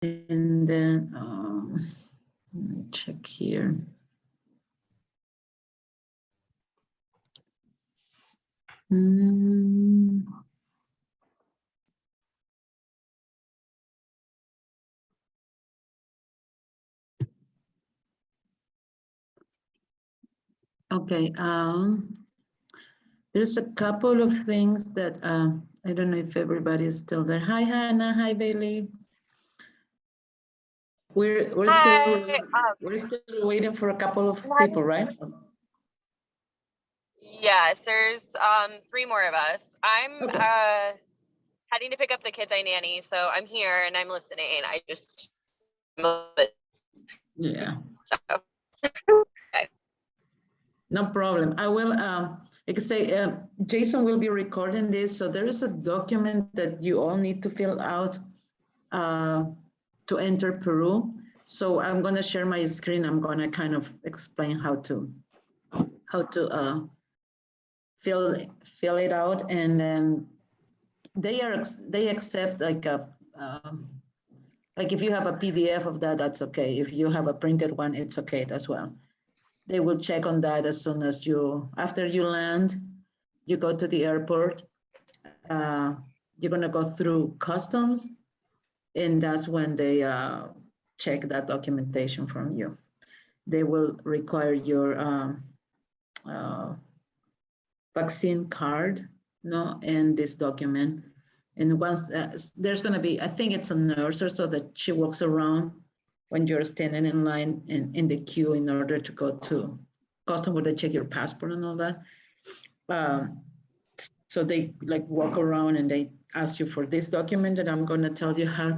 And then let me check here. Okay, there's a couple of things that I don't know if everybody is still there. Hi, Hannah. Hi, Bailey. We're still waiting for a couple of people, right? Yes, there's 3 more of us. I'm Okay. heading to pick up the kids I nanny, so I'm here and I'm listening. I just Yeah. so. Okay. No problem. I will, like I say, Jason will be recording this. So there is a document that you all need to fill out to enter Peru. So I'm going to share my screen. I'm going to kind of explain how to fill it out, and then they accept like a like if you have a PDF of that, that's okay. If you have a printed one, it's okay as well. They will check on that as soon as after you land, you go to the airport, you're gonna go through customs, and that's when they check that documentation from you. They will require your vaccine card, no, and this document. And once there's gonna be, I think it's a nurse or so that she walks around when you're standing in line in the queue in order to go to custom where they check your passport and all that. So they like walk around and they ask you for this document that I'm going to tell you how,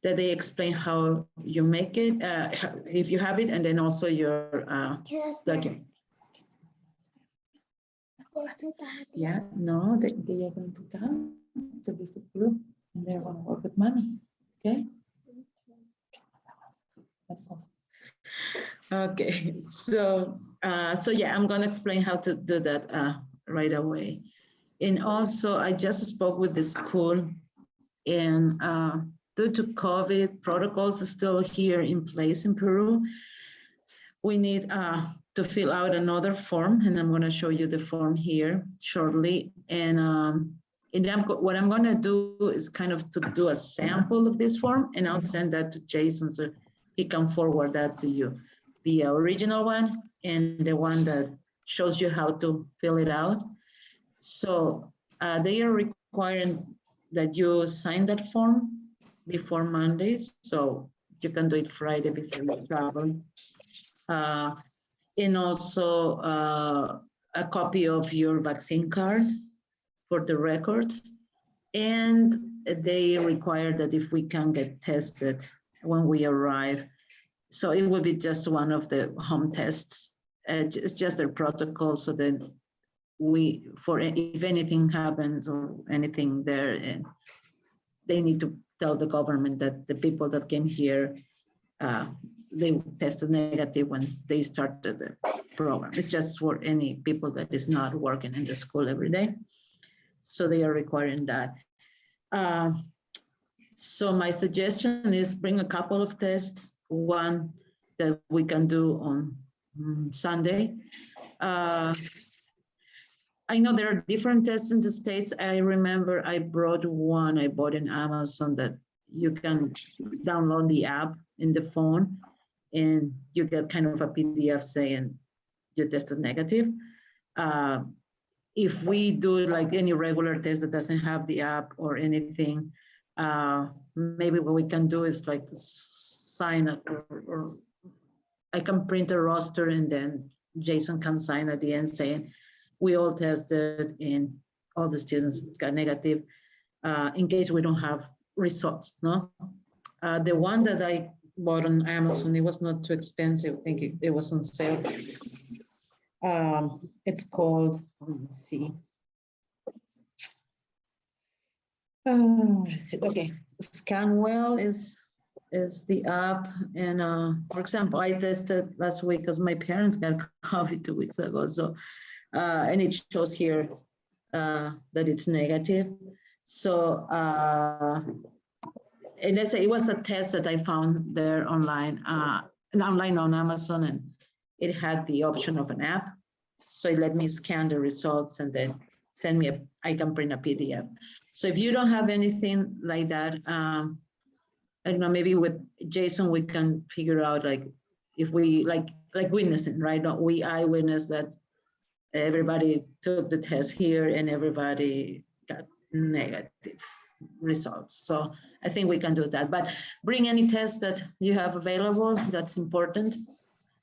that they explain how you make it, if you have it, and then also your document. Yeah, no, they are going to come to visit you and they're going to work with money, okay? Okay, so yeah, I'm going to explain how to do that right away. And also, I just spoke with the school, and due to COVID, protocols are still here in place in Peru. We need to fill out another form, and I'm going to show you the form here shortly. And what I'm going to do is kind of to do a sample of this form, and I'll send that to Jason so he can forward that to you. The original one and the one that shows you how to fill it out. So they are requiring that you sign that form before Monday, so you can do it Friday before you travel. And also a copy of your vaccine card for the records. And they require that if we can get tested when we arrive. So it will be just one of the home tests. It's just a protocol so that if anything happens or anything there, and they need to tell the government that the people that came here, they tested negative when they started the program. It's just for any people that is not working in the school every day. So they are requiring that. So my suggestion is bring a couple of tests, one that we can do on Sunday. I know there are different tests in the States. I remember I brought one I bought in Amazon that you can download the app in the phone and you get kind of a PDF saying you tested negative. If we do like any regular test that doesn't have the app or anything, maybe what we can do is like sign it or I can print a roster and then Jason can sign at the end saying, we all tested and all the students got negative in case we don't have results, no? The one that I bought on Amazon, it was not too expensive. I think it was on sale. It's called, let me see. Okay, Scanwell is the app. And for example, I tested last week because my parents got COVID 2 weeks ago. So, and it shows here that it's negative. So, and let's say it was a test that I found there online, online on Amazon, and it had the option of an app. So it let me scan the results and then send me I can print a PDF. So if you don't have anything like that, I don't know, maybe with Jason, we can figure out like if we like witnessing, right? We eyewitness that everybody took the test here and everybody got negative results. So I think we can do that, but bring any test that you have available, that's important.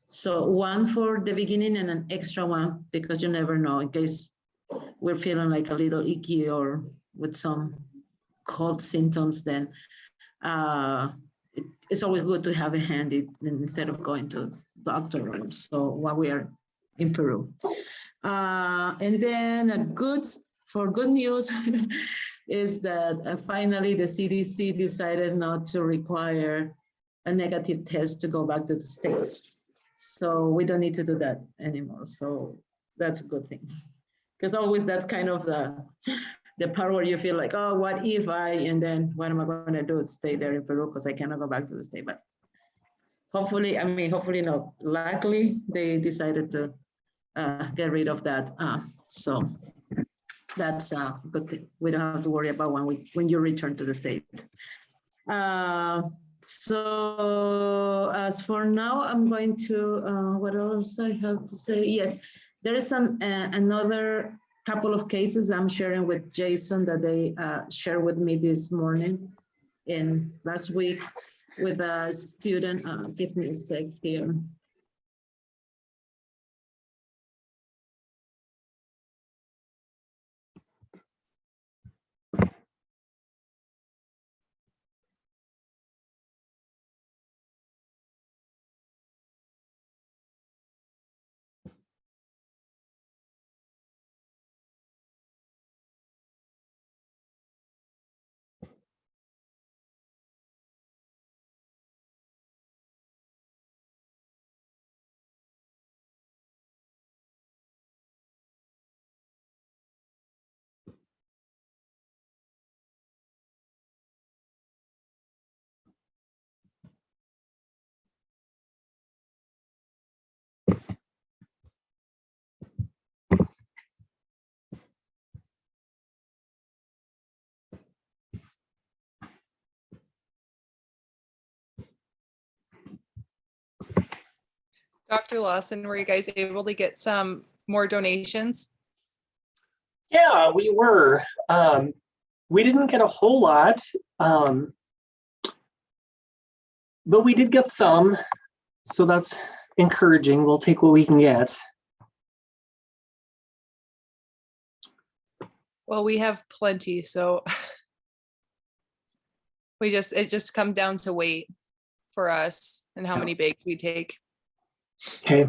So one for the beginning and an extra one, because you never know, in case we're feeling like a little icky or with some cold symptoms, then it's always good to have a handy instead of going to doctor rooms. So while we are in Peru. And then good news is that finally the CDC decided not to require a negative test to go back to the States. So we don't need to do that anymore. So that's a good thing. Because always that's kind of the part where you feel like, oh, what if and then what am I going to do? Stay there in Peru because I cannot go back to the state. But hopefully no. Luckily, they decided to get rid of that. So that's a good thing. We don't have to worry about when you return to the state. So as for now, I'm going to, what else I have to say? Yes, there is another couple of cases I'm sharing with Jason that they shared with me this morning and last week with a student. Give me a sec here. Dr. Lawson, were you guys able to get some more donations? Yeah, we were. We didn't get a whole lot, but we did get some. So that's encouraging. We'll take what we can get. Well, we have plenty, so it just comes down to weight for us and how many bags we take. Okay.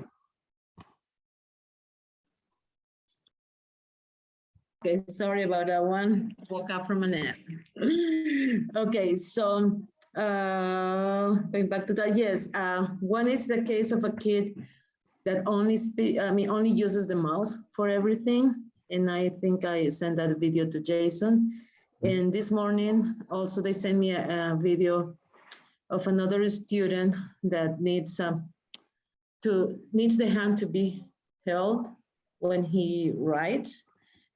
Okay, sorry about that one. Woke up from a nap. Okay, so going back to that, yes. One is the case of a kid that only uses the mouth for everything. And I think I sent that video to Jason. And this morning, also they sent me a video of another student that needs the hand to be held when he writes.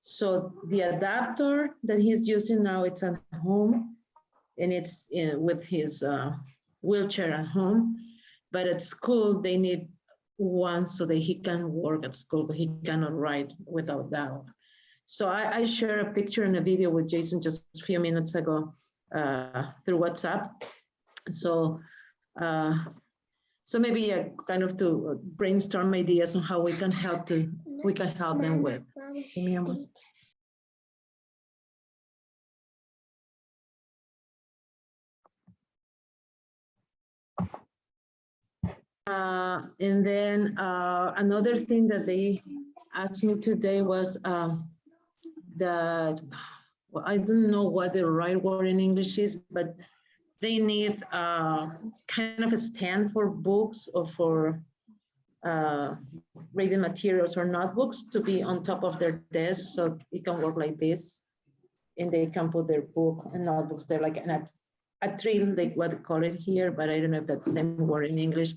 So the adapter that he's using now, it's at home, and it's with his wheelchair at home. But at school, they need one so that he can work at school, but he cannot write without that one. So I shared a picture and a video with Jason just a few minutes ago through WhatsApp. So maybe kind of to brainstorm ideas on how we can help them with. And then another thing that they asked me today was that, well, I don't know what the right word in English is, but they need kind of a stand for books or for reading materials or notebooks to be on top of their desk so it can work like this. And they can put their book and notebooks there like atril, like what they call it here, but I don't know if that's the same word in English.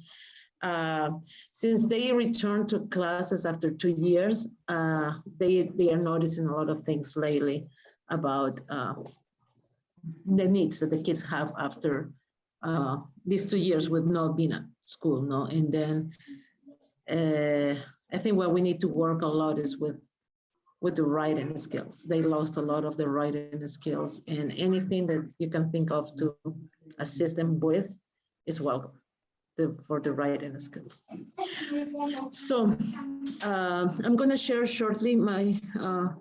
Since they return to classes after 2 years, they are noticing a lot of things lately about the needs that the kids have after these 2 years with not being at school, no? And then I think what we need to work a lot is with the writing skills. They lost a lot of the writing skills, and anything that you can think of to assist them with is welcome for the writing skills. So I'm going to share shortly my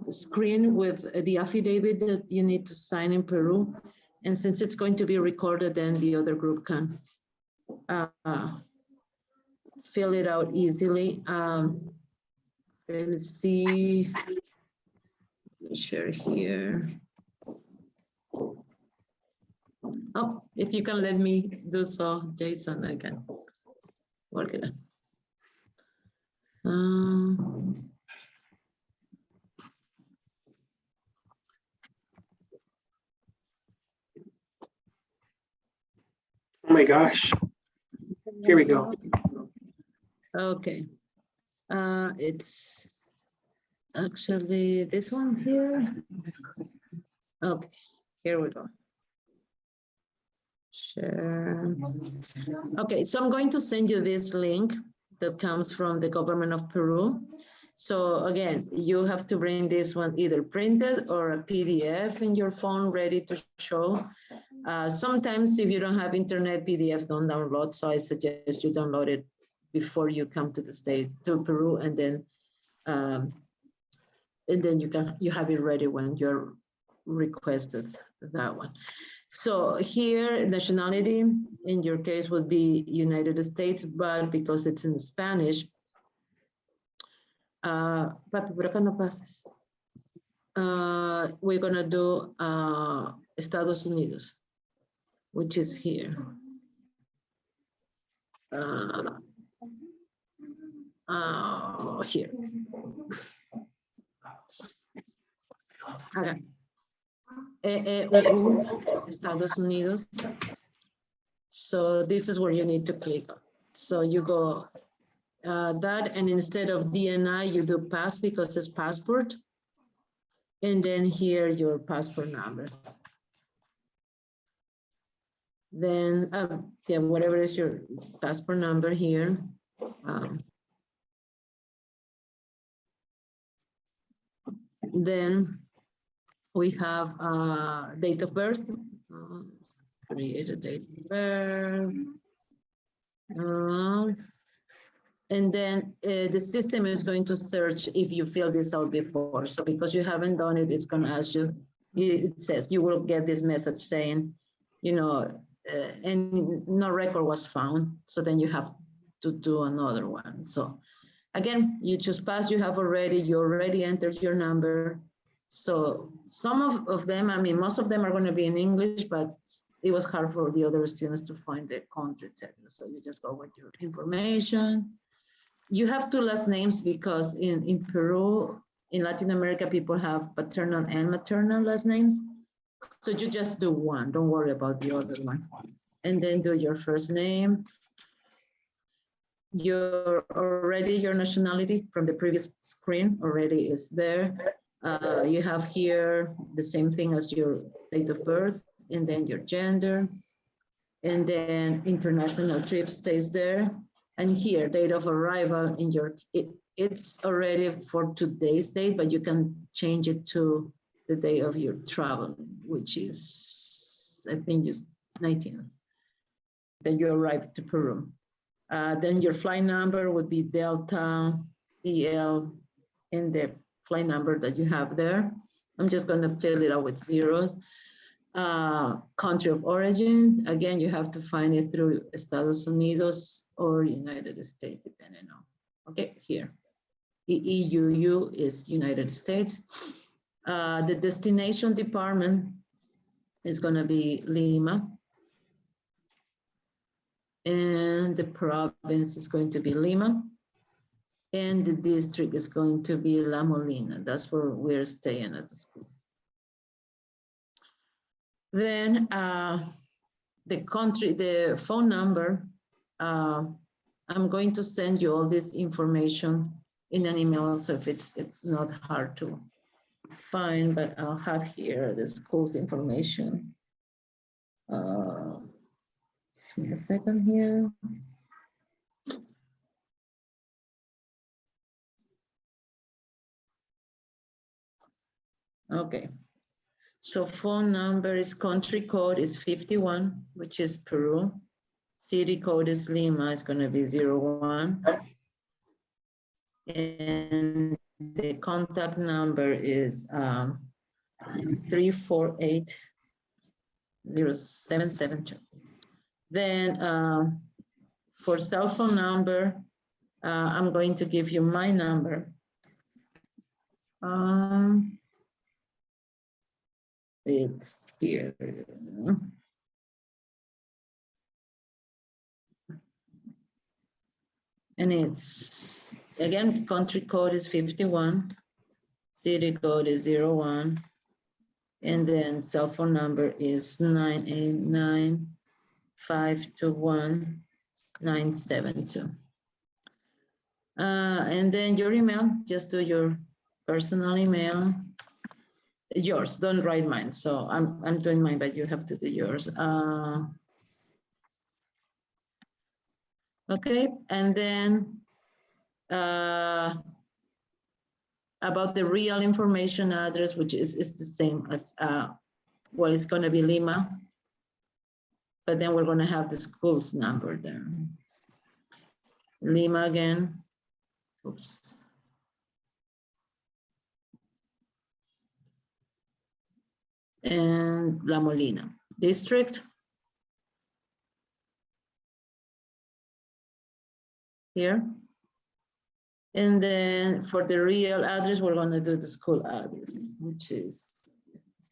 screen with the affidavit that you need to sign in Peru. And since it's going to be recorded, then the other group can fill it out easily. Let me see. Let me share here. Oh, if you can let me do so, Jason, I can work it out. Oh my gosh. Here we go. Okay. It's actually this one here. Okay, here we go. Share. Okay, so I'm going to send you this link that comes from the government of Peru. So again, you have to bring this one either printed or a PDF in your phone ready to show. Sometimes if you don't have internet, PDF don't download. So I suggest you download it before you come to the state, to Peru, and then you have it ready when you're requested that one. So here, nationality in your case would be United States, but because it's in Spanish, we're gonna do Estados Unidos, which is here. Here. Okay. Estados Unidos. So this is where you need to click. So you go that, and instead of DNI, you do pass because it's passport. And then here your passport number. Then, yeah, whatever is your passport number here. Then we have date of birth. Create a date of birth. And then the system is going to search if you filled this out before. So because you haven't done it, it's going to ask you, it says you will get this message saying, you know, and no record was found. So then you have to do another one. So again, you just pass, you already entered your number. So some of them, I mean, most of them are going to be in English, but it was hard for the other students to find the country, etc. So you just go with your information. You have 2 last names because in Peru, in Latin America, people have paternal and maternal last names. So you just do one, don't worry about the other one. And then do your first name. Your nationality from the previous screen already is there. You have here the same thing as your date of birth, and then your gender, and then international trip stays there. And here, date of arrival in your, it's already for today's date, but you can change it to the day of your travel, which is, I think, just 19, then you arrive to Peru. Then your flight number would be Delta EL in the flight number that you have there. I'm just going to fill it out with zeros. Country of origin, again, you have to find it through Estados Unidos or United States, depending on, okay, here. EUU is United States. The destination department is going to be Lima. And the province is going to be Lima. And the district is going to be La Molina. That's where we're staying at the school. Then the country, the phone number, I'm going to send you all this information in an email, so if it's not hard to find, but I'll have here the school's information. Just give me a second here. Okay, so phone number is, country code is 51, which is Peru. City code is Lima, it's gonna be 01. And the contact number is 348-0772. Then for cell phone number, I'm going to give you my number. It's here. And it's, again, country code is 51, city code is 01, and then cell phone number is 989-521-972. And then your email, just do your personal email. Yours, don't write mine. So I'm doing mine, but you have to do yours. Okay, and then about the real information address, which is the same as, well, it's gonna be Lima, but then we're gonna have the school's number there. Lima again, oops. And La Molina district. Here. And then for the real address, we're gonna do the school address, which is,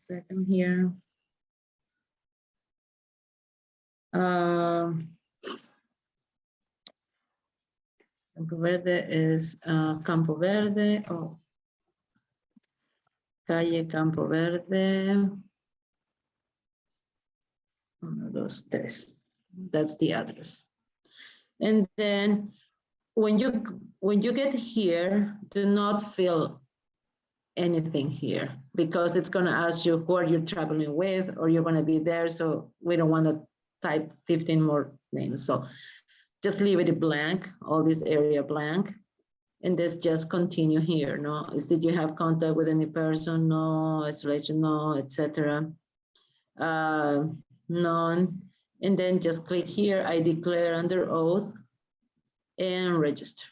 second here. Campo Verde is Campo Verde, oh. Calle Campo Verde. Uno, dos, tres. That's the address. And then when you get here, do not fill anything here, because it's going to ask you who are you traveling with, or you're going to be there. So we don't want to type 15 more names. So just leave it blank, all this area blank. And this just continue here. No, did you have contact with any person? No, isolation, no, etc. None. And then just click here, I declare under oath, and register.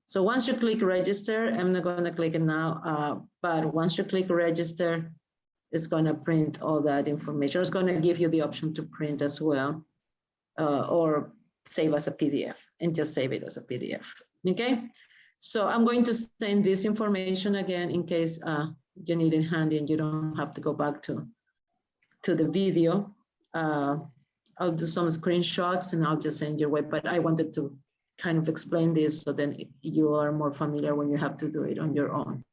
So once you click register, I'm not going to click it now, but once you click register, it's going to print all that information. It's going to give you the option to print as well, or save as a PDF, and just save it as a PDF. Okay. So I'm going to send this information again in case you need it handy and you don't have to go back to the video. I'll do some screenshots and I'll just send your way, but I wanted to kind of explain this so then you are more familiar when you have to do it on your own.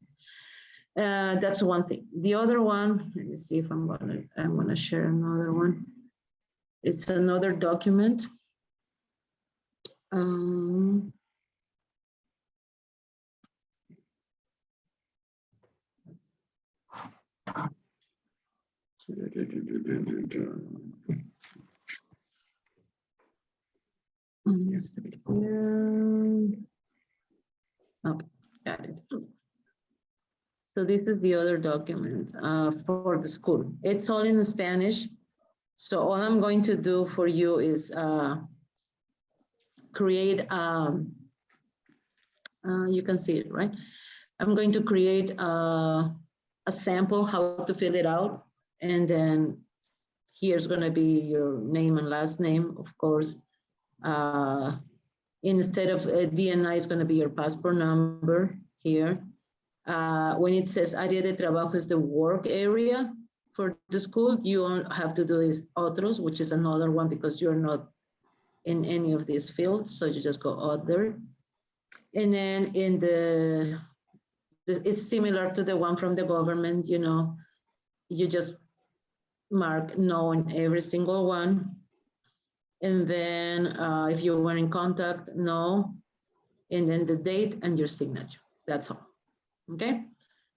That's one thing. The other one, let me see if I'm gonna share another one. It's another document. Okay, got it. So this is the other document for the school. It's all in Spanish. So all I'm going to do for you is create, you can see it, right? I'm going to create a sample how to fill it out. And then here's gonna be your name and last name, of course. Instead of DNI, it's gonna be your passport number here. When it says área de trabajo is the work area for the school, you all have to do is otros, which is another one because you're not in any of these fields. So you just go other. And then in it's similar to the one from the government, you know, you just mark no on every single one. And then if you were in contact, no. And then the date and your signature. That's all. Okay.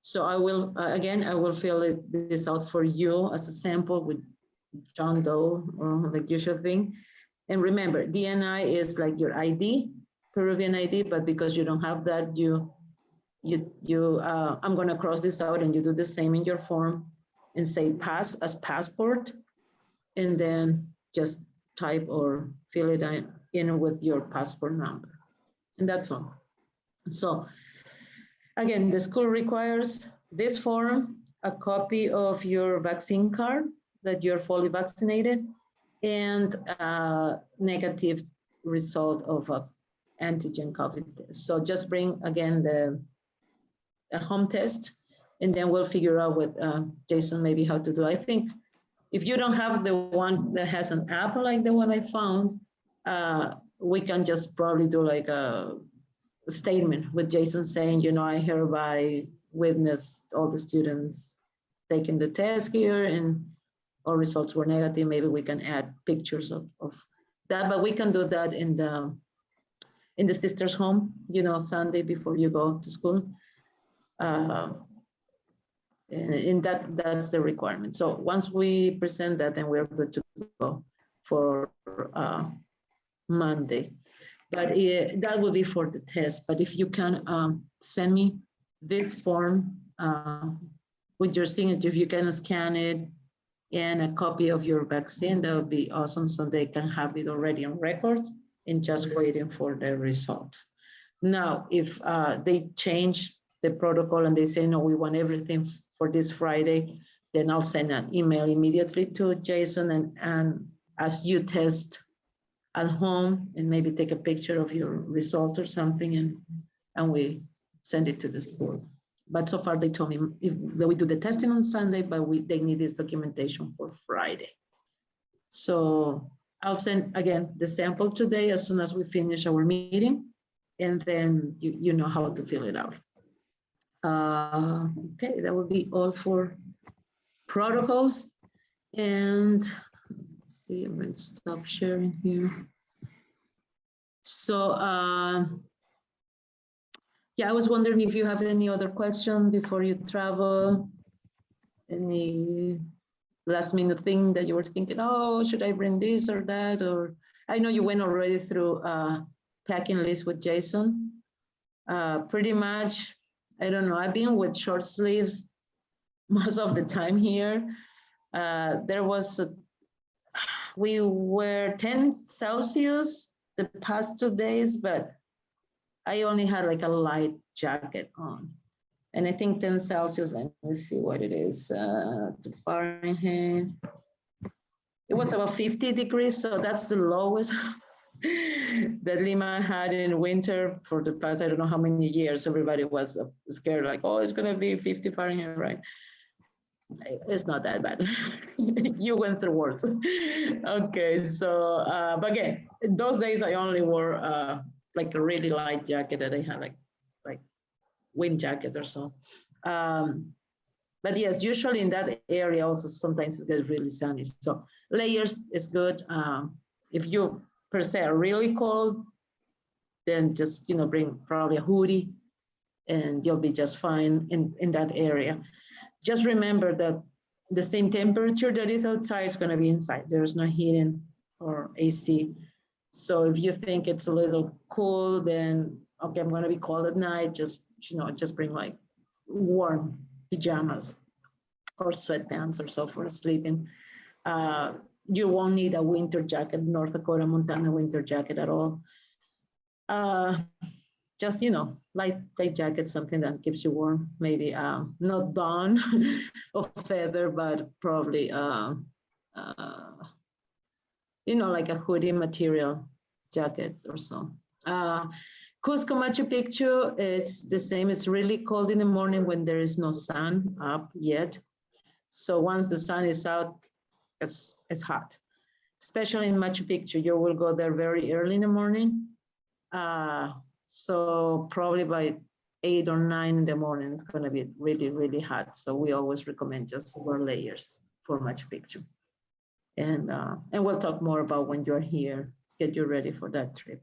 So I will, again, I will fill this out for you as a sample with John Doe or like usual thing. And remember, DNI is like your ID, Peruvian ID, but because you don't have that, I'm gonna cross this out and you do the same in your form and say pass as passport, and then just type or fill it in with your passport number. And that's all. So again, the school requires this form, a copy of your vaccine card that you're fully vaccinated, and a negative result of a antigen COVID test. So just bring again a home test, and then we'll figure out with Jason maybe how to do. I think if you don't have the one that has an app like the one I found, we can just probably do like a statement with Jason saying, you know, I hereby witnessed all the students taking the test here and all results were negative. Maybe we can add pictures of that, but we can do that in the sister's home, you know, Sunday before you go to school. And that's the requirement. So once we present that, then we're good to go for Monday. But that will be for the test. But if you can send me this form with your signature, if you can scan it and a copy of your vaccine, that would be awesome. So they can have it already on record and just waiting for the results. Now, if they change the protocol and they say, no, we want everything for this Friday, then I'll send an email immediately to Jason and as you test at home and maybe take a picture of your results or something and we send it to the school. But so far they told me if we do the testing on Sunday, but they need this documentation for Friday. So I'll send again the sample today as soon as we finish our meeting, and then you know how to fill it out. Okay, that would be all for protocols. And let's see, I'm going to stop sharing here. So yeah, I was wondering if you have any other question before you travel, any last minute thing that you were thinking, oh, should I bring this or that? Or I know you went already through packing list with Jason. Pretty much, I don't know, I've been with short sleeves most of the time here. There was, we were 10 Celsius the past 2 days, but I only had like a light jacket on. And I think 10 Celsius, let me see what it is, to Fahrenheit. It was about 50 degrees, so that's the lowest that Lima had in winter for the past, I don't know how many years. Everybody was scared, like, oh, it's gonna be 50 Fahrenheit, right? It's not that bad. You went through worse. Okay, so, but again, those days I only wore like a really light jacket that I had like wind jacket or so. But yes, usually in that area also sometimes it gets really sunny. So layers is good. If you per se are really cold, then just, you know, bring probably a hoodie and you'll be just fine in that area. Just remember that the same temperature that is outside is going to be inside. There's no heating or AC. So if you think it's a little cool, then okay, I'm going to be cold at night. Just, you know, just bring like warm pajamas or sweatpants or so for sleeping. You won't need a winter jacket, North Dakota, Montana winter jacket at all. Just, you know, light jacket, something that keeps you warm. Maybe not down or feather, but probably, you know, like a hoodie material jackets or so. Cusco Machu Picchu, it's the same. It's really cold in the morning when there is no sun up yet. So once the sun is out, it's hot. Especially in Machu Picchu, you will go there very early in the morning. So probably by 8 or 9 in the morning, it's going to be really, really hot. So we always recommend just wear layers for Machu Picchu. And we'll talk more about when you're here, get you ready for that trip.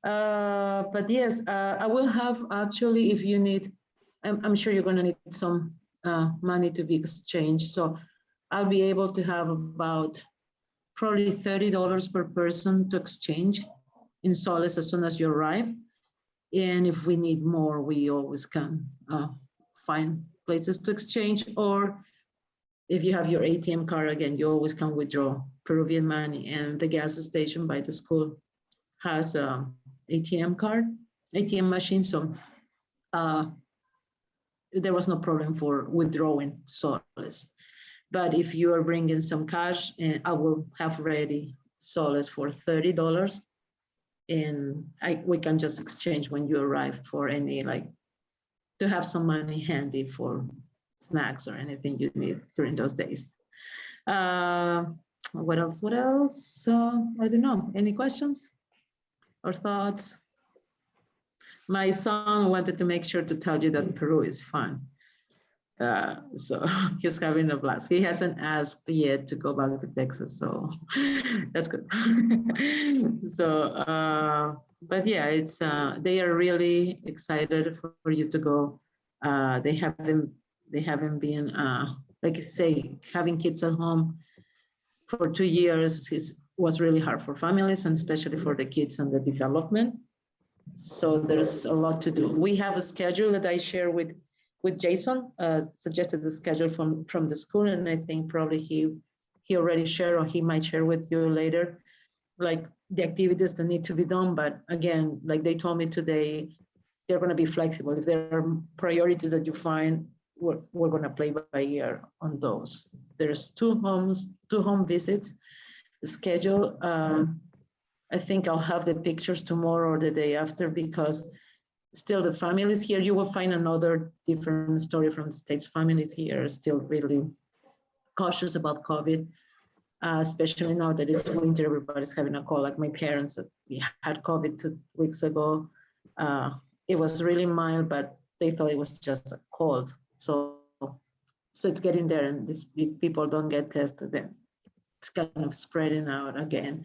But yes, I will have actually, if you need, I'm sure you're going to need some money to be exchanged. So I'll be able to have about probably $30 per person to exchange in soles as soon as you arrive. And if we need more, we always can find places to exchange. Or if you have your ATM card, again, you always can withdraw Peruvian money. And the gas station by the school has a ATM machine. So there was no problem for withdrawing soles. But if you are bringing some cash, I will have ready soles for $30. And we can just exchange when you arrive for any, like, to have some money handy for snacks or anything you need during those days. What else? I don't know. Any questions or thoughts? My son wanted to make sure to tell you that Peru is fun. So he's having a blast. He hasn't asked yet to go back to Texas, so that's good. So, but yeah, it's they are really excited for you to go. They haven't been, like I say, having kids at home for 2 years was really hard for families, and especially for the kids and the development. So there's a lot to do. We have a schedule that I share with Jason, suggested the schedule from the school, and I think probably he already shared, or he might share with you later, like the activities that need to be done. But again, like they told me today, they're going to be flexible. If there are priorities that you find, we're going to play by ear on those. There's two home visits scheduled. I think I'll have the pictures tomorrow or the day after, because still the families here, you will find another different story from the States. Families here are still really cautious about COVID, especially now that it's winter, everybody's having a cold. Like my parents, we had COVID 2 weeks ago. It was really mild, but they thought it was just a cold. So it's getting there, and if people don't get tested, then it's kind of spreading out again.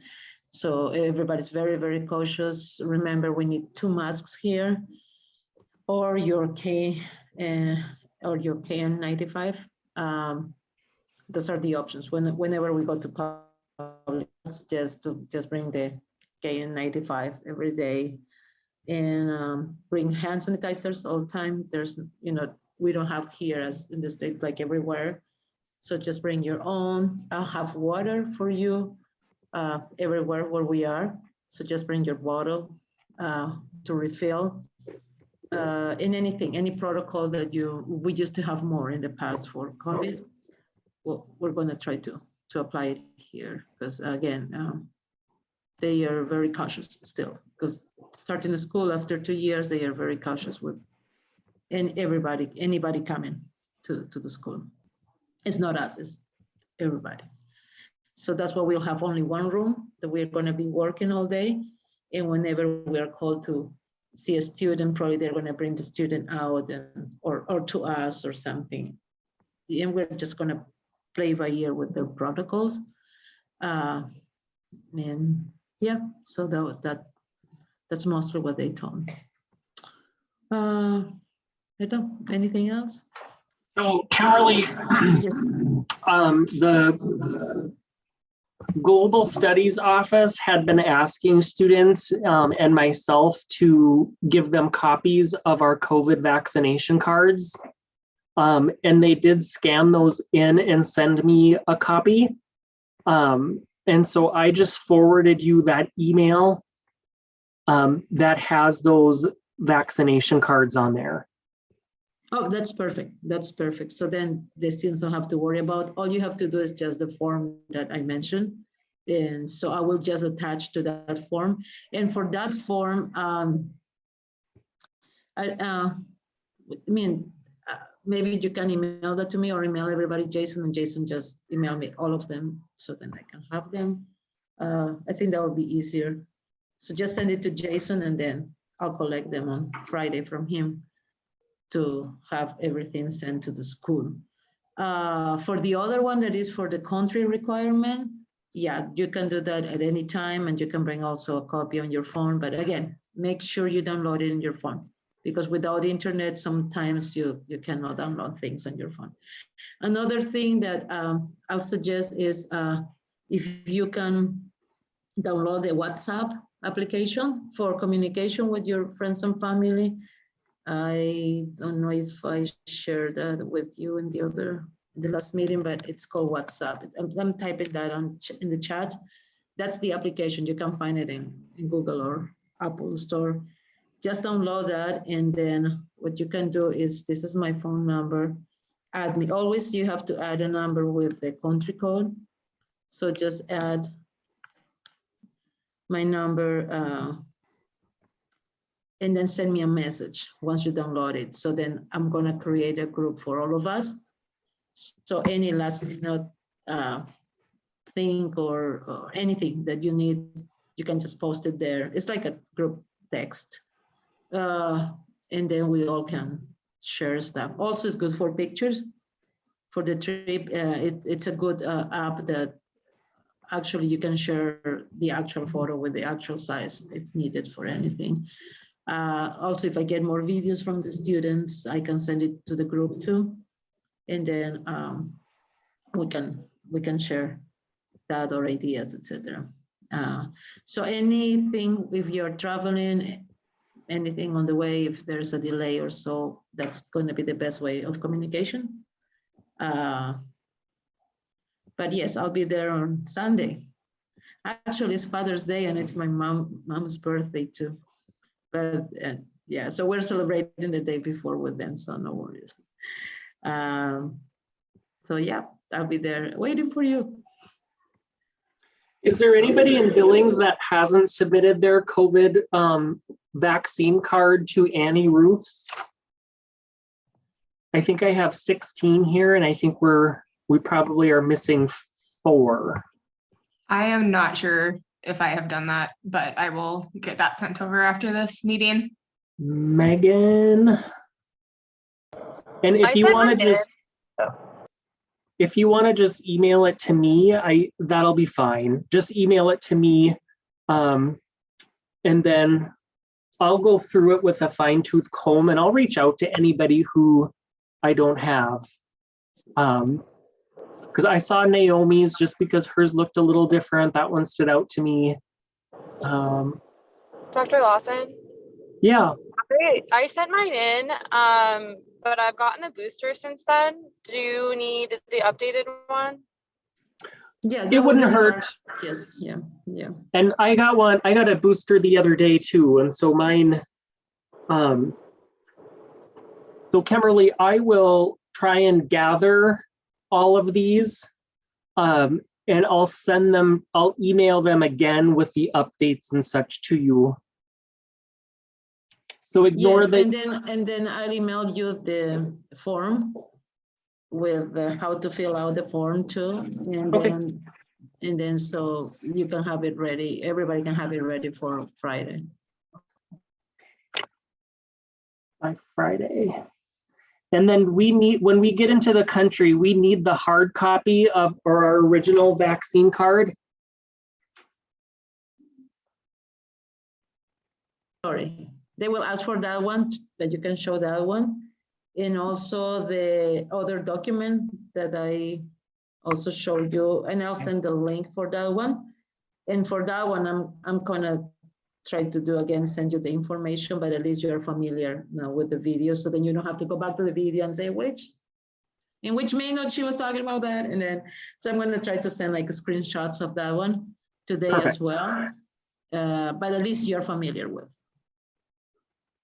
So everybody's very, very cautious. Remember, we need 2 masks here, or your KN95. Those are the options. Whenever we go to public, just bring the KN95 every day, and bring hand sanitizers all the time. There's, we don't have here as in the States, like everywhere. So just bring your own. I'll have water for you everywhere where we are. So just bring your bottle to refill. In any protocol that we used to have more in the past for COVID, well, we're going to try to apply it here, because again, they are very cautious still, because starting the school after 2 years, they are very cautious with anybody coming to the school. It's not us, it's everybody. So that's why we'll have only one room that we're going to be working all day. And whenever we are called to see a student, probably they're going to bring the student out or to us or something. And we're just going to play by ear with the protocols. And yeah, so that's mostly what they told me. I don't, anything else? So Kimberly, Yes. the Global Studies Office had been asking students and myself to give them copies of our COVID vaccination cards. And they did scan those in and send me a copy. And so I just forwarded you that email that has those vaccination cards on there. Oh, that's perfect. That's perfect. So then the students don't have to worry about, all you have to do is just the form that I mentioned. And so I will just attach to that form. And for that form, maybe you can email that to me, or email everybody, Jason, and Jason just email me all of them so then I can have them. I think that would be easier. So just send it to Jason, and then I'll collect them on Friday from him to have everything sent to the school. For the other one that is for the country requirement, yeah, you can do that at any time, and you can bring also a copy on your phone. But again, make sure you download it in your phone, because without internet, sometimes you cannot download things on your phone. Another thing that I'll suggest is if you can download the WhatsApp application for communication with your friends and family. I don't know if I shared that with you in the last meeting, but it's called WhatsApp. I'm typing that in the chat. That's the application. You can find it in Google or Apple Store. Just download that, and then what you can do is, this is my phone number. Add me. Always you have to add a number with the country code. So just add my number and then send me a message once you download it. So then I'm gonna create a group for all of us. So any last minute thing or anything that you need, you can just post it there. It's like a group text. And then we all can share stuff. Also, it's good for pictures. For the trip, it's a good app that actually you can share the actual photo with the actual size if needed for anything. Also, if I get more videos from the students, I can send it to the group too. And then we can share that or ideas, etc. So anything, if you're traveling, anything on the way, if there's a delay or so, that's going to be the best way of communication. But yes, I'll be there on Sunday. Actually, it's Father's Day and it's my mom's birthday too. But yeah, so we're celebrating the day before with them, so no worries. So yeah, I'll be there waiting for you. Is there anybody in Billings that hasn't submitted their COVID vaccine card to Annie Roofs? I think I have 16 here, and I think we probably are missing 4. I am not sure if I have done that, but I will get that sent over after this meeting. Megan. And if I you sent want to mine just, if you want to just email it to me, that'll be fine. Just email it to me, and then I'll go through it with a fine-tooth comb, and I'll reach out to anybody who I don't have. Because I saw Naomi's, just because hers looked a little different. That one stood out to me. Dr. Lawson? Yeah. I sent mine in, but I've gotten the booster since then. Do you need the updated one? Yeah, It wouldn't hurt. Yes, yeah. And I got a booster the other day too. And so mine, so Kimberly, I will try and gather all of these, and I'll email them again with the updates and such to you. So ignore Yes, that. and then I'll email you the form with how to fill out the form too. And Okay. then so you can have it ready. Everybody can have it ready for Friday. By Friday. And then when we get into the country, we need the hard copy of our original vaccine card. Sorry, they will ask for that one, that you can show that one. And also the other document that I also showed you, and I'll send the link for that one. And for that one, I'm gonna try to do again, send you the information, but at least you're familiar now with the video. So then you don't have to go back to the video and say, in which minute she was talking about that. And then, so I'm gonna try to send like screenshots of that one today Perfect. as well. But at least you're familiar with.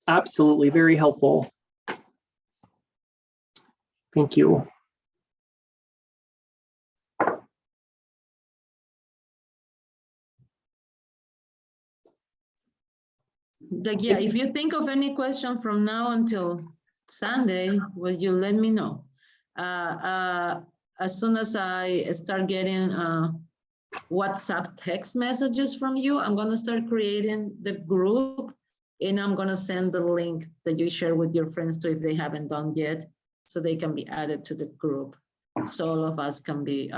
Absolutely, very helpful. Thank you. Like, yeah, if you think of any question from now until Sunday, will you let me know? As soon as I start getting WhatsApp text messages from you, I'm gonna start creating the group, and I'm gonna send the link that you share with your friends too if they haven't done yet, so they can be added to the group. so all of us can be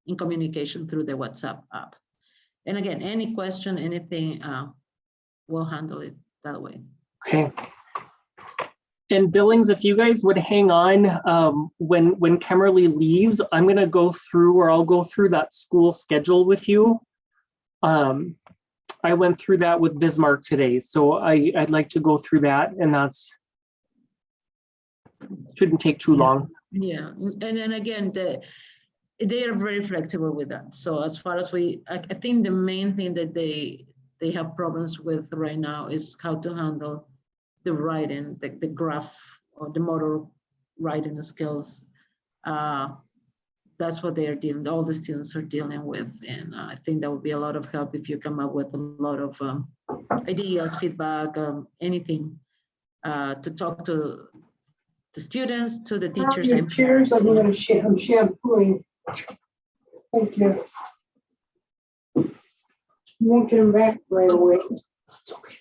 in communication through the WhatsApp app. And again, any question, anything, we'll handle it that way. Okay. And Billings, if you guys would hang on, when Kimberly leaves, I'm gonna go through, or I'll go through that school schedule with you. I went through that with Bismarck today, so I'd like to go through that, and that's shouldn't take too long. Yeah, and then again, they are very flexible with that. So as far as I think the main thing that they have problems with right now is how to handle the writing, the graph or the motor writing skills. That's what they are dealing, all the students are dealing with. And I think that would be a lot of help if you come up with a lot of ideas, feedback, anything to talk to the students, to the teachers. Your and chairs, parents. I'm shampooing. Thank you. You won't get them back right away. It's okay.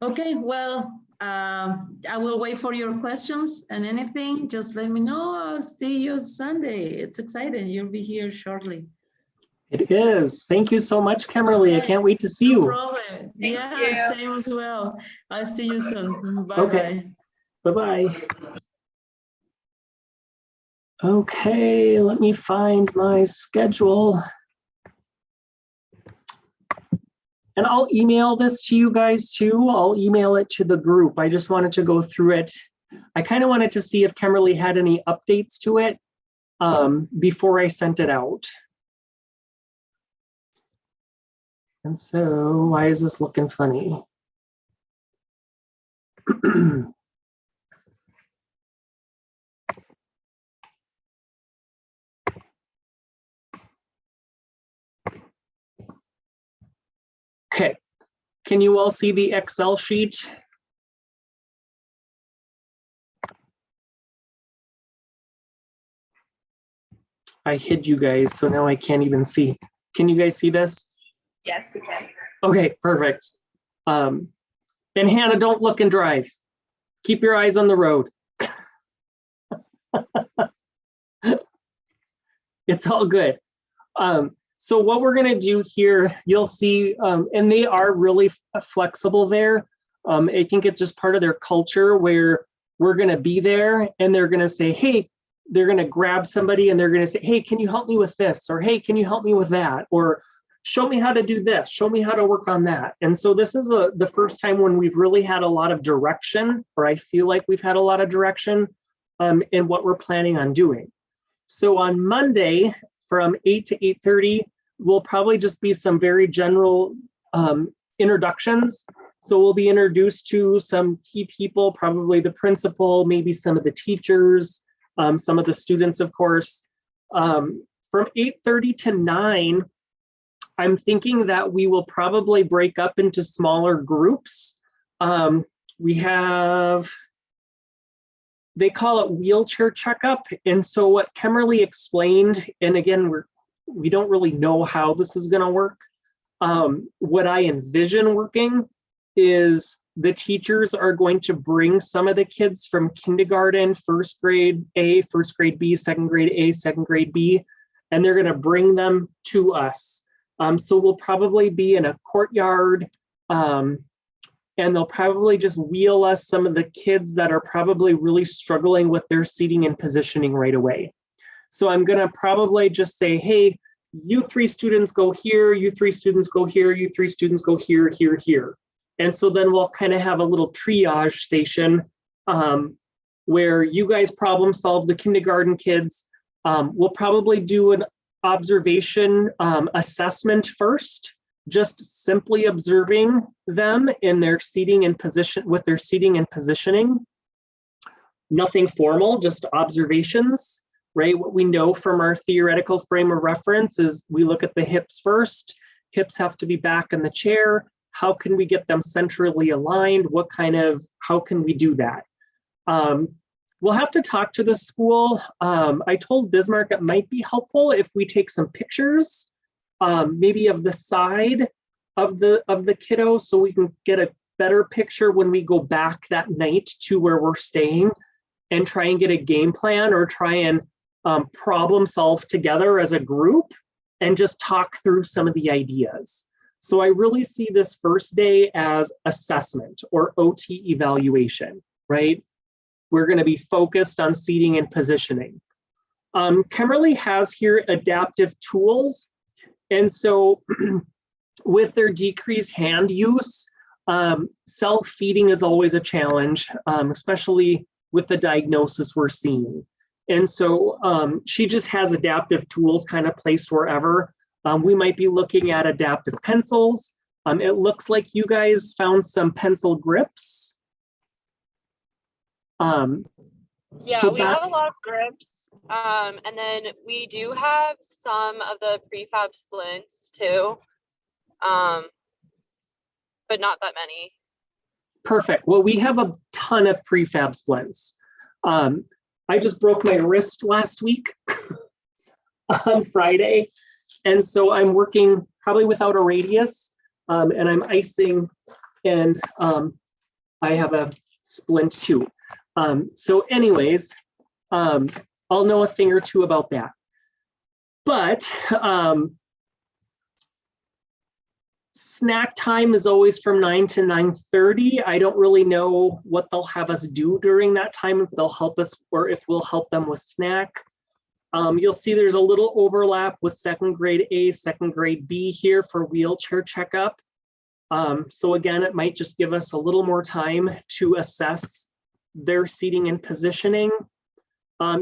Okay, well, I will wait for your questions and anything, just let me know. I'll see you Sunday. It's exciting. You'll be here shortly. It is. Thank you so much, Kimberly. I can't wait to see No you. problem. Thank Yeah, you. same as well. I'll see you soon. Bye-bye. Okay. Bye-bye. Okay, let me find my schedule. And I'll email this to you guys too. I'll email it to the group. I just wanted to go through it. I kind of wanted to see if Kimberly had any updates to it before I sent it out. And so why is this looking funny? Okay, can you all see the Excel sheet? I hid you guys, so now I can't even see. Can you guys see this? Yes, we can. Okay, perfect. And Hannah, don't look and drive. Keep your eyes on the road. It's all good. So what we're gonna do here, you'll see, and they are really flexible there. I think it's just part of their culture where we're gonna be there and they're gonna say, hey, they're gonna grab somebody and they're gonna say, hey, can you help me with this? Or hey, can you help me with that? Or show me how to do this, show me how to work on that. And so this is the first time when we've really had a lot of direction, or I feel like we've had a lot of direction in what we're planning on doing. So on Monday from 8 to 8:30, will probably just be some very general introductions. So we'll be introduced to some key people, probably the principal, maybe some of the teachers, some of the students, of course. From 8:30 to 9, I'm thinking that we will probably break up into smaller groups. We have, they call it wheelchair checkup. And so what Kimberly explained, and again, we don't really know how this is gonna work. What I envision working is the teachers are going to bring some of the kids from kindergarten, first grade A, first grade B, second grade A, second grade B, and they're gonna bring them to us. So we'll probably be in a courtyard, and they'll probably just wheel us some of the kids that are probably really struggling with their seating and positioning right away. So I'm gonna probably just say, hey, you 3 students go here, you 3 students go here, you 3 students go here, here, here. And so then we'll kind of have a little triage station where you guys problem solve the kindergarten kids. We'll probably do an observation assessment first, just simply observing them in their seating and position, with their seating and positioning. Nothing formal, just observations, right? What we know from our theoretical frame of reference is we look at the hips first. Hips have to be back in the chair. How can we get them centrally aligned? How can we do that? We'll have to talk to the school. I told Bismarck it might be helpful if we take some pictures, maybe of the side of the kiddo, so we can get a better picture when we go back that night to where we're staying. and try and get a game plan or try and problem solve together as a group and just talk through some of the ideas. So I really see this first day as assessment or OT evaluation, right? We're going to be focused on seating and positioning. Kimberly has here adaptive tools. And so with their decreased hand use, self-feeding is always a challenge, especially with the diagnosis we're seeing. And so she just has adaptive tools kind of placed wherever. We might be looking at adaptive pencils. It looks like you guys found some pencil grips. Yeah, so we that- have a lot of grips. And then we do have some of the prefab splints too. But not that many. Perfect. Well, we have a ton of prefab splints. I just broke my wrist last week on Friday. And so I'm working probably without a radius, and I'm icing, and I have a splint too. So anyways, I'll know a thing or two about that. But snack time is always from 9 to 9:30. I don't really know what they'll have us do during that time, if they'll help us or if we'll help them with snack. You'll see there's a little overlap with second grade A, second grade B here for wheelchair checkup. So again, it might just give us a little more time to assess their seating and positioning.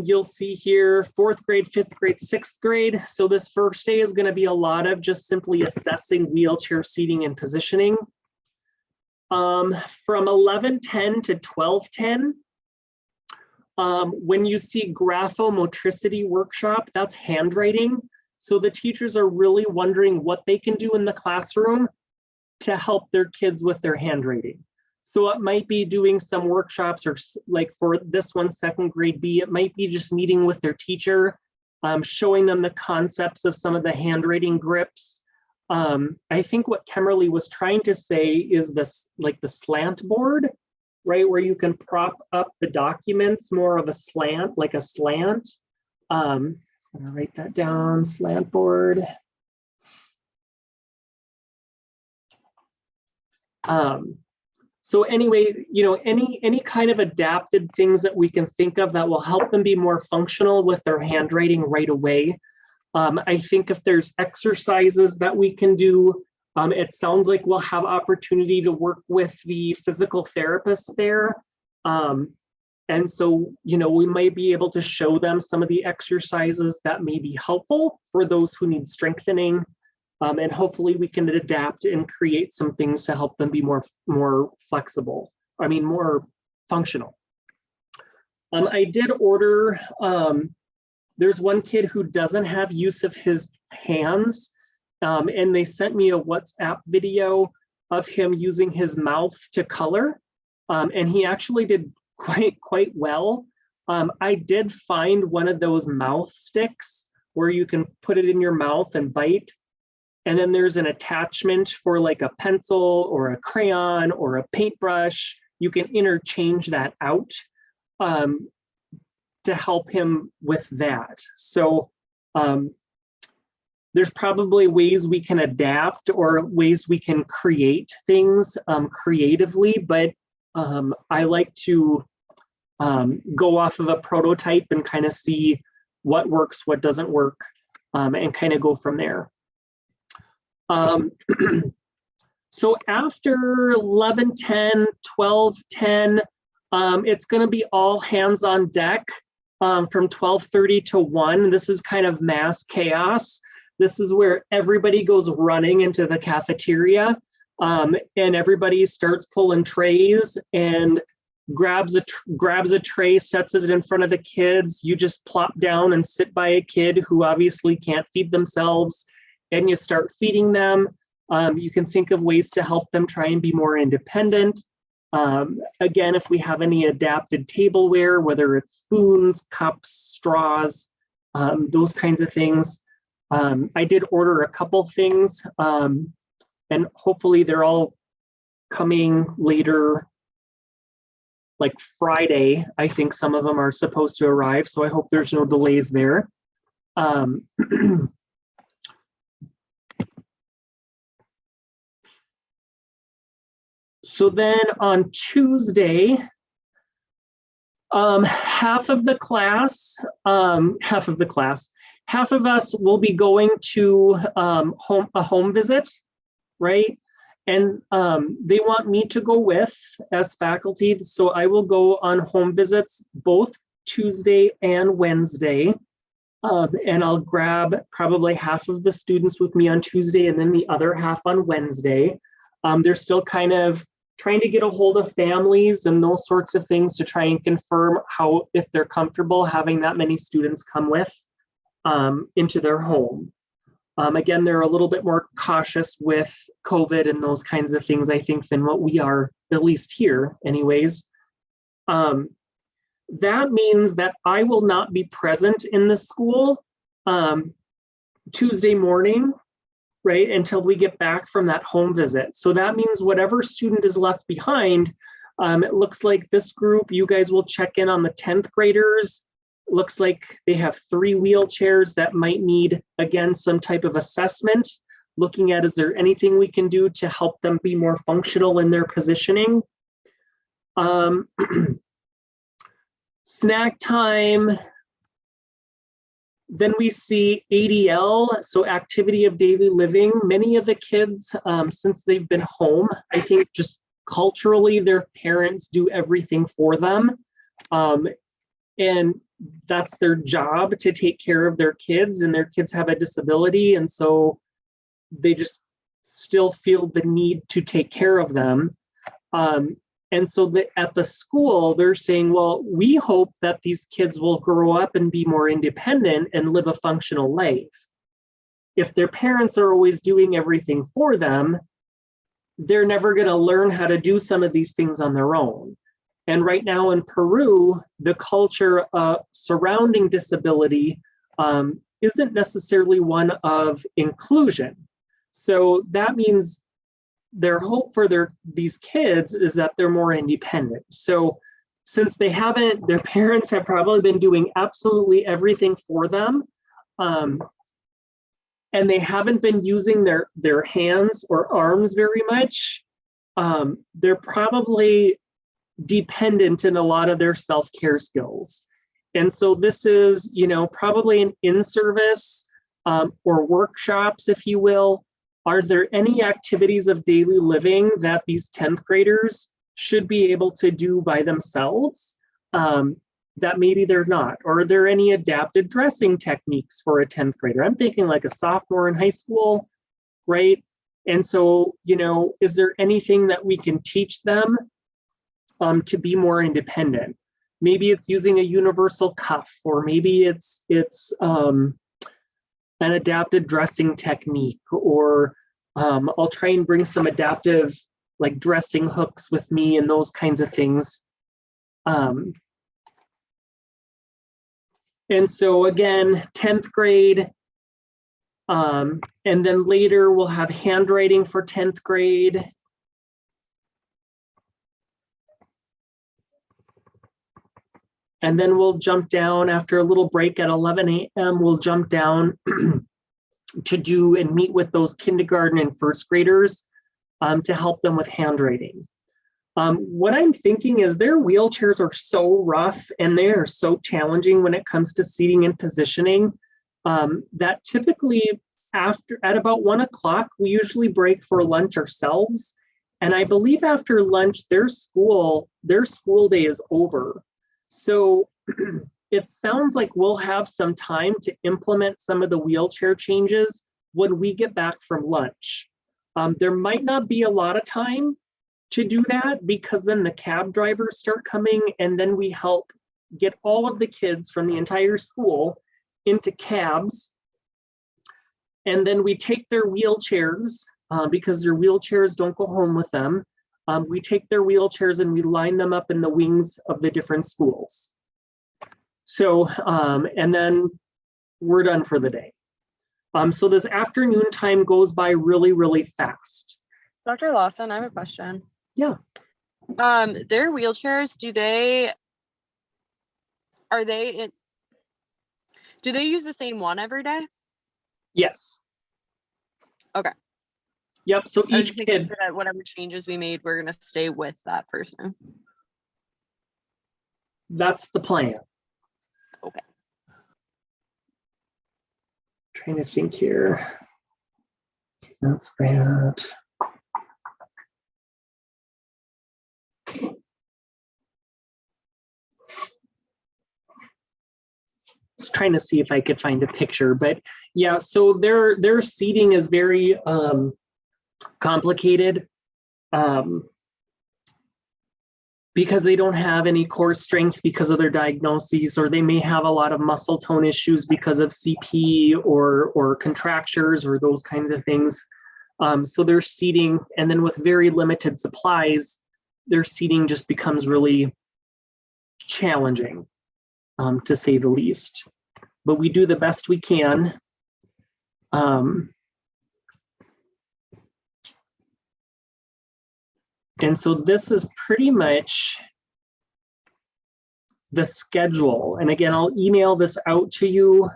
You'll see here, 4th grade, 5th grade, 6th grade. So this first day is going to be a lot of just simply assessing wheelchair seating and positioning. From 11:10 to 12:10, when you see graphomotricity workshop, that's handwriting. So the teachers are really wondering what they can do in the classroom to help their kids with their handwriting. So it might be doing some workshops, or like for this one, second grade B, it might be just meeting with their teacher, showing them the concepts of some of the handwriting grips. I think what Kimberly was trying to say is this, like the slant board, right? Where you can prop up the documents, more of a slant, like a slant. I'm gonna write that down, slant board. So anyway, you know, any kind of adapted things that we can think of that will help them be more functional with their handwriting right away. I think if there's exercises that we can do, it sounds like we'll have opportunity to work with the physical therapist there. And so, you know, we might be able to show them some of the exercises that may be helpful for those who need strengthening. And hopefully we can adapt and create some things to help them be more flexible. I mean, more functional. I did order, there's one kid who doesn't have use of his hands, and they sent me a WhatsApp video of him using his mouth to color, and he actually did quite well. I did find one of those mouth sticks where you can put it in your mouth and bite. And then there's an attachment for like a pencil or a crayon or a paintbrush. You can interchange that out to help him with that. So there's probably ways we can adapt or ways we can create things creatively, but I like to go off of a prototype and kind of see what works, what doesn't work, and kind of go from there. So after 11:10, 12:10, it's going to be all hands on deck from 12:30 to 1. This is kind of mass chaos. This is where everybody goes running into the cafeteria, and everybody starts pulling trays and grabs a tray, sets it in front of the kids. You just plop down and sit by a kid who obviously can't feed themselves, and you start feeding them. You can think of ways to help them try and be more independent. Again, if we have any adapted tableware, whether it's spoons, cups, straws, those kinds of things. I did order a couple things, and hopefully they're all coming later like Friday. I think some of them are supposed to arrive, so I hope there's no delays there. So then on Tuesday, half of us will be going to a home visit, right? And they want me to go with as faculty. So I will go on home visits both Tuesday and Wednesday. And I'll grab probably half of the students with me on Tuesday and then the other half on Wednesday. They're still kind of trying to get a hold of families and those sorts of things to try and confirm if they're comfortable having that many students come with into their home. Again, they're a little bit more cautious with COVID and those kinds of things, I think, than what we are, at least here anyways. That means that I will not be present in the school Tuesday morning, right, until we get back from that home visit. So that means whatever student is left behind, it looks like this group, you guys will check in on the 10th graders. Looks like they have 3 wheelchairs that might need, again, some type of assessment, looking at, is there anything we can do to help them be more functional in their positioning? Snack time. Then we see ADL, so activity of daily living. Many of the kids, since they've been home, I think just culturally, their parents do everything for them. And that's their job, to take care of their kids, and their kids have a disability. And so they just still feel the need to take care of them. And so at the school, they're saying, well, we hope that these kids will grow up and be more independent and live a functional life. If their parents are always doing everything for them, they're never going to learn how to do some of these things on their own. And right now in Peru, the culture surrounding disability isn't necessarily one of inclusion. So that means their hope for these kids is that they're more independent. So since their parents have probably been doing absolutely everything for them, and they haven't been using their hands or arms very much, they're probably dependent in a lot of their self-care skills. And so this is, probably an in-service or workshops, if you will. Are there any activities of daily living that these 10th graders should be able to do by themselves that maybe they're not? Or are there any adapted dressing techniques for a 10th grader? I'm thinking like a sophomore in high school, right? And so, is there anything that we can teach them to be more independent? Maybe it's using a universal cuff, or maybe it's an adapted dressing technique, or I'll try and bring some adaptive like dressing hooks with me and those kinds of things. And so again, 10th grade, and then later we'll have handwriting for 10th grade. And then we'll jump down after a little break at 11 a.m. We'll jump down to do and meet with those kindergarten and first graders to help them with handwriting. What I'm thinking is their wheelchairs are so rough and they are so challenging when it comes to seating and positioning that typically at about 1 o'clock, we usually break for lunch ourselves. And I believe after lunch, their school day is over. So it sounds like we'll have some time to implement some of the wheelchair changes when we get back from lunch. There might not be a lot of time to do that because then the cab drivers start coming, and then we help get all of the kids from the entire school into cabs. And then we take their wheelchairs because their wheelchairs don't go home with them. We take their wheelchairs and we line them up in the wings of the different schools. So, and then we're done for the day. So this afternoon time goes by really, really fast. Dr. Lawson, I have a question. Yeah. Their wheelchairs, do they use the same one every day? Yes. Okay. Yep, so I was each just making kid, sure that whatever changes we made, we're gonna stay with that person. that's the plan. Okay. Trying to think here. That's that. Just trying to see if I could find a picture, but yeah, so their seating is very complicated because they don't have any core strength because of their diagnoses, or they may have a lot of muscle tone issues because of CP or contractures or those kinds of things. So their seating, and then with very limited supplies, their seating just becomes really challenging, to say the least. But we do the best we can. And so this is pretty much the schedule. And again, I'll email this out to you.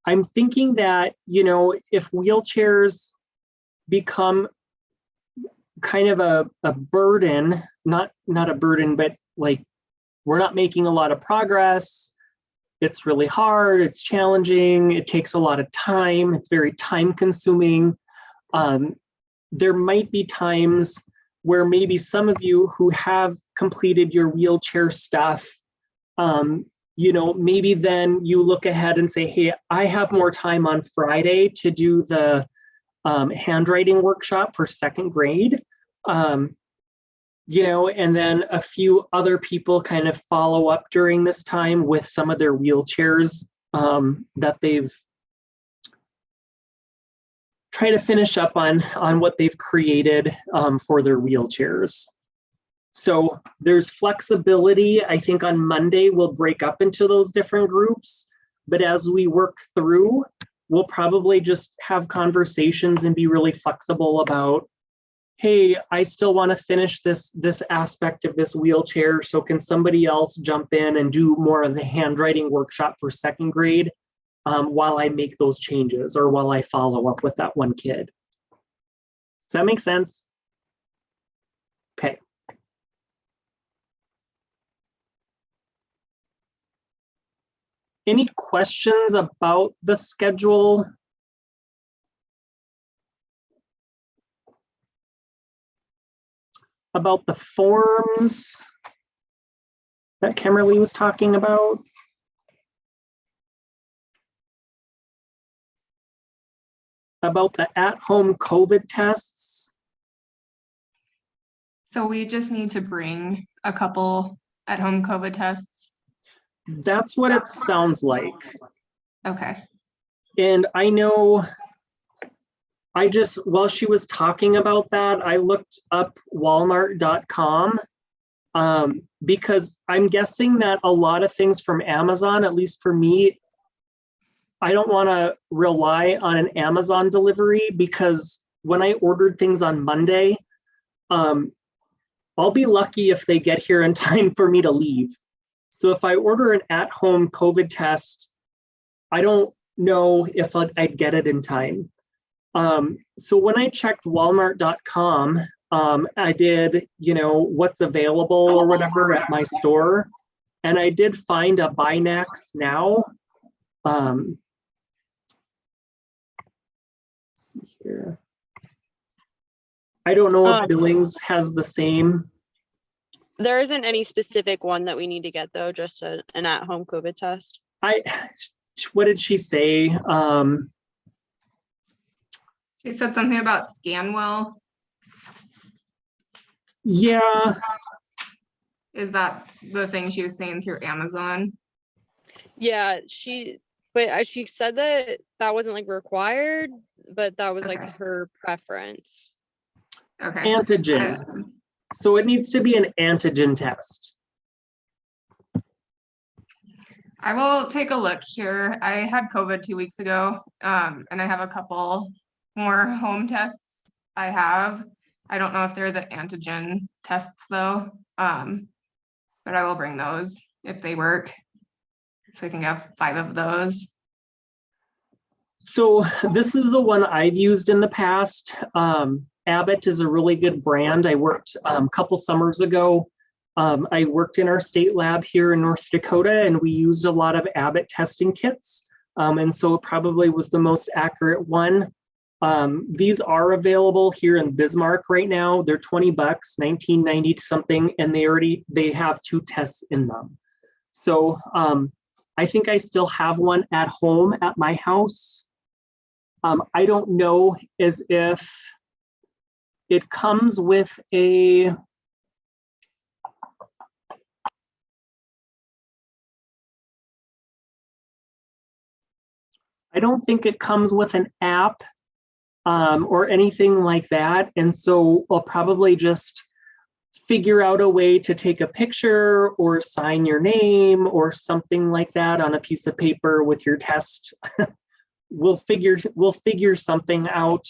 I'm thinking that, you know, if wheelchairs become kind of a burden, not a burden, but like we're not making a lot of progress, it's really hard, it's challenging, it takes a lot of time, it's very time consuming. There might be times where maybe some of you who have completed your wheelchair stuff, you know, maybe then you look ahead and say, hey, I have more time on Friday to do the handwriting workshop for second grade. You know, and then a few other people kind of follow up during this time with some of their wheelchairs that they've tried to finish up on what they've created for their wheelchairs. So there's flexibility. I think on Monday we'll break up into those different groups, but as we work through, we'll probably just have conversations and be really flexible about, hey, I still want to finish this aspect of this wheelchair. So can somebody else jump in and do more of the handwriting workshop for second grade while I make those changes or while I follow up with that one kid? Does that make sense? Okay. Any questions about the schedule? About the forms that Kimberly was talking about? About the at-home COVID tests? So we just need to bring a couple at-home COVID tests. That's what it sounds like. Okay. And I know, while she was talking about that, I looked up walmart.com because I'm guessing that a lot of things from Amazon, at least for me, I don't want to rely on an Amazon delivery because when I ordered things on Monday, I'll be lucky if they get here in time for me to leave. So if I order an at-home COVID test, I don't know if I'd get it in time. So when I checked walmart.com, I did, you know, what's available or whatever at my store. And I did find a Binax Now. Let's see here. I don't know if Billings has the same. There isn't any specific one that we need to get though, just an at-home COVID test. What did she say? She said something about Scanwell. Yeah. Is that the thing she was saying through Amazon? Yeah, she said that wasn't like required, but that was like Okay. her preference. Okay. Antigen. So it needs to be an antigen test. I will take a look here. I had COVID 2 weeks ago, and I have a couple more home tests I have. I don't know if they're the antigen tests though. But I will bring those if they work. So I think I have 5 of those. So this is the one I've used in the past. Abbott is a really good brand. I worked a couple summers ago. I worked in our state lab here in North Dakota, and we used a lot of Abbott testing kits. And so it probably was the most accurate one. These are available here in Bismarck right now. They're $20, $19.90 something, and they have 2 tests in them. So I think I still have one at home at my house. I don't know as if it comes with a I don't think it comes with an app or anything like that. And so I'll probably just figure out a way to take a picture or sign your name or something like that on a piece of paper with your test. We'll figure something out.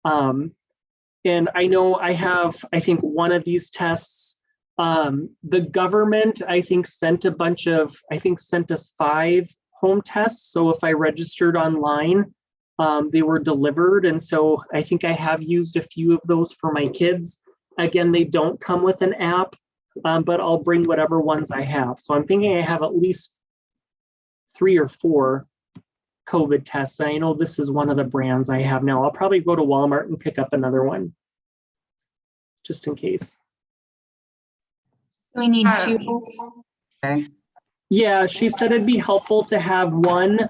And I know I think one of these tests, the government, I think sent us 5 home tests. So if I registered online, they were delivered. And so I think I have used a few of those for my kids. Again, they don't come with an app, but I'll bring whatever ones I have. So I'm thinking I have at least 3 or 4 COVID tests. I know this is one of the brands I have now. I'll probably go to Walmart and pick up another one, just in case. We need Um, 2. Okay. Yeah, she said it'd be helpful to have one.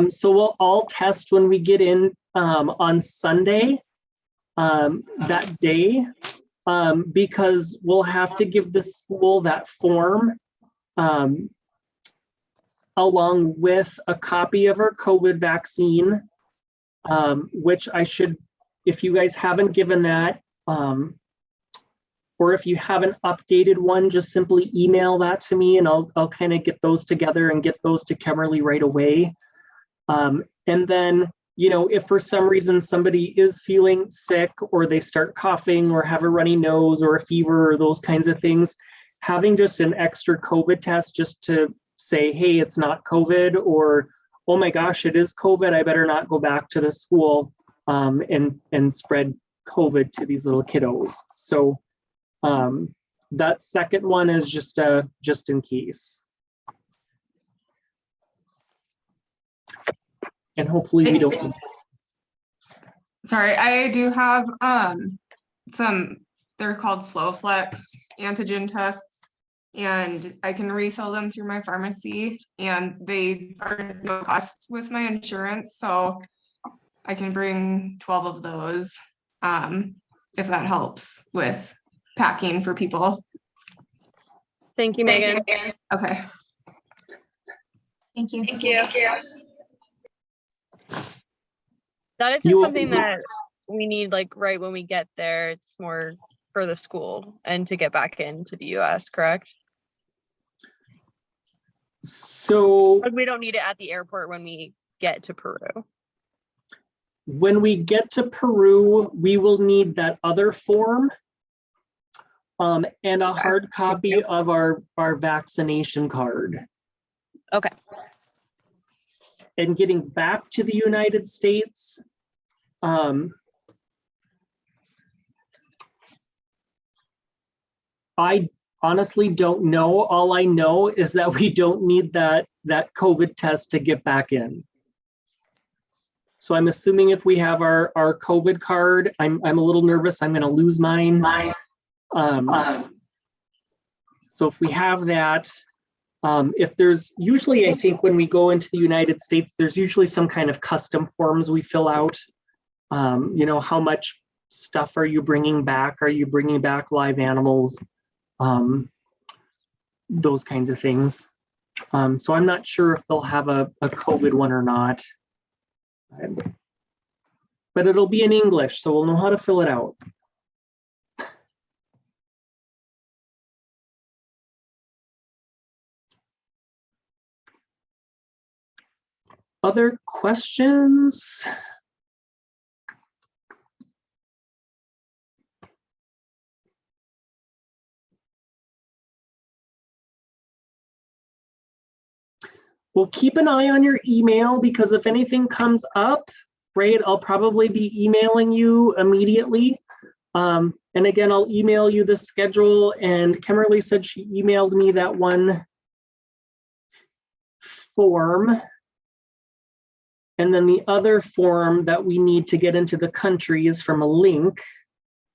So we'll all test when we get in on Sunday, that day, because we'll have to give the school that form along with a copy of our COVID vaccine, which I should, if you guys haven't given that, or if you haven't updated one, just simply email that to me and I'll kind of get those together and get those to Kimberly right away. And then, you know, if for some reason somebody is feeling sick or they start coughing or have a runny nose or a fever or those kinds of things, having just an extra COVID test just to say, hey, it's not COVID, or, oh my gosh, it is COVID, I better not go back to the school and spread COVID to these little kiddos. So that second one is just in case. And hopefully we don't. Sorry, I do have some, they're called FlowFlex antigen tests, and I can refill them through my pharmacy, and they are no cost with my insurance, so I can bring 12 of those if that helps with packing for people. Thank you, Megan. Okay. Thank you. Thank you. That isn't You- something that we need like right when we get there. It's more for the school and to get back into the US, correct? So Like we don't need it at the airport when we get to Peru. when we get to Peru, we will need that other form and a hard copy of our vaccination card. Okay. And getting back to the United States, I honestly don't know. All I know is that we don't need that COVID test to get back in. So I'm assuming if we have our COVID card, I'm a little nervous. I'm going to lose mine. So if we have that, if there's usually, I think when we go into the United States, there's usually some kind of custom forms we fill out. You know, how much stuff are you bringing back? Are you bringing back live animals? Those kinds of things. So I'm not sure if they'll have a COVID one or not. But it'll be in English, so we'll know how to fill it out. Other questions? Well, keep an eye on your email because if anything comes up, right, I'll probably be emailing you immediately. And again, I'll email you the schedule, and Kimberly said she emailed me that one form. And then the other form that we need to get into the country is from a link,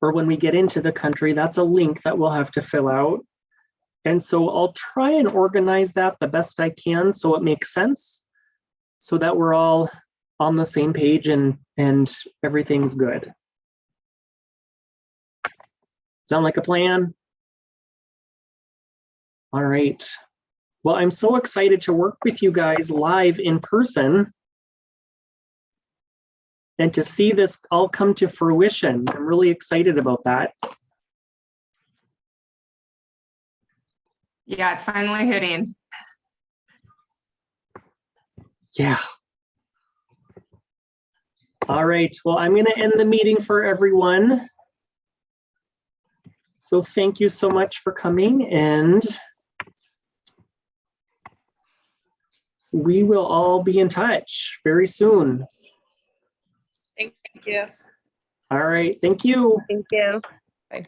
or when we get into the country, that's a link that we'll have to fill out. And so I'll try and organize that the best I can so it makes sense, so that we're all on the same page and everything's good. Sound like a plan? All right. Well, I'm so excited to work with you guys live in person and to see this all come to fruition. I'm really excited about that. Yeah, it's finally hitting. Yeah. All right. Well, I'm going to end the meeting for everyone. So thank you so much for coming, and we will all be in touch very soon. Thank you. All right. Thank you. Thank you. Bye.